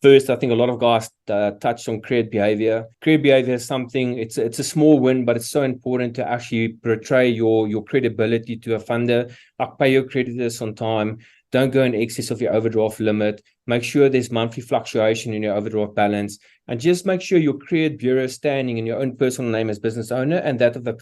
First, I think a lot of guys touched on credit behavior. Credit behavior is something, it's a small win, but it's so important to actually portray your credibility to a funder. Like, pay your creditors on time. Don't go in excess of your overdraft limit. Make sure there's monthly fluctuation in your overdraft balance. And just make sure your credit bureau standing in your own personal name as business owner and that of the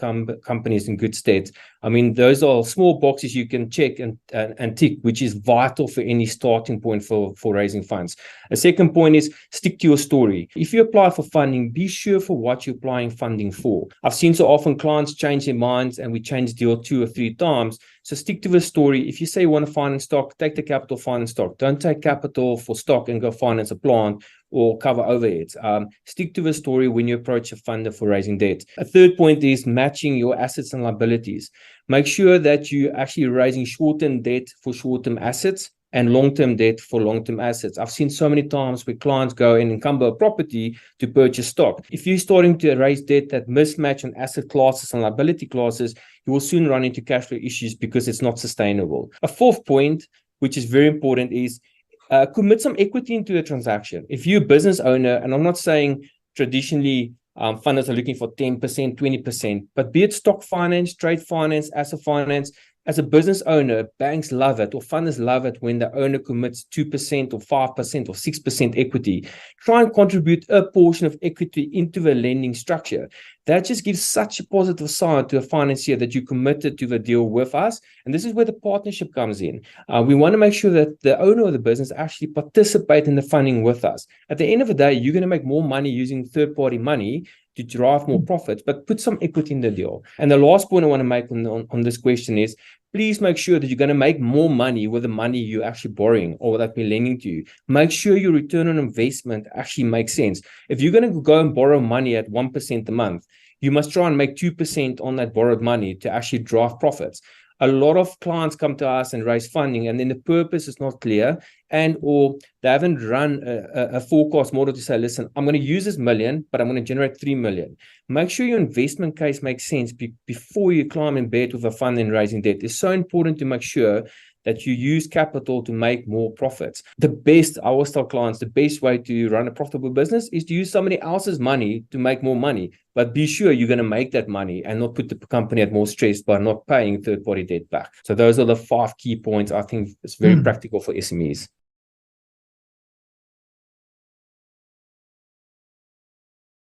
company is in good state. I mean, those are small boxes you can check and tick, which is vital for any starting point for raising funds. A second point is stick to your story. If you apply for funding, be sure for what you're applying funding for. I've seen so often clients change their minds and we change deal 2 or 3 times. So stick to the story. If you say you want to finance stock, take the capital, finance stock. Don't take capital for stock and go finance a plant or cover overheads. Stick to the story when you approach a funder for raising debt. A third point is matching your assets and liabilities. Make sure that you're actually raising short-term debt for short-term assets and long-term debt for long-term assets. I've seen so many times where clients go and encumber a property to purchase stock. If you're starting to raise debt that mismatch on asset classes and liability classes, you will soon run into cash flow issues because it's not sustainable. A fourth point, which is very important, is commit some equity into a transaction. If you're a business owner, and I'm not saying traditionally funders are looking for 10%, 20%, but be it stock finance, trade finance, asset finance, as a business owner, banks love it, or funders love it when the owner commits 2% or 5% or 6% equity. Try and contribute a portion of equity into the lending structure. That just gives such a positive sign to a financier that you committed to the deal with us. And this is where the partnership comes in. We want to make sure that the owner of the business actually participate in the funding with us. At the end of the day, you're going to make more money using third-party money to drive more profits, but put some equity in the deal. And the last point I want to make on this question is, please make sure that you're going to make more money with the money you're actually borrowing or that we're lending to you. Make sure your return on investment actually makes sense. If you're going to go and borrow money at 1% a month, you must try and make 2% on that borrowed money to actually drive profits. A lot of clients come to us and raise funding, and then the purpose is not clear, and or they haven't run a forecast model to say, listen, I'm going to use this million, but I'm going to generate 3 million. Make sure your investment case makes sense before you climb in bed with a fund and raising debt. It's so important to make sure that you use capital to make more profits. I always tell clients, the best way to run a profitable business is to use somebody else's money to make more money. But be sure you're going to make that money and not put the company at more stress by not paying third-party debt back. So those are the 5 key points I think it's very practical for SMEs.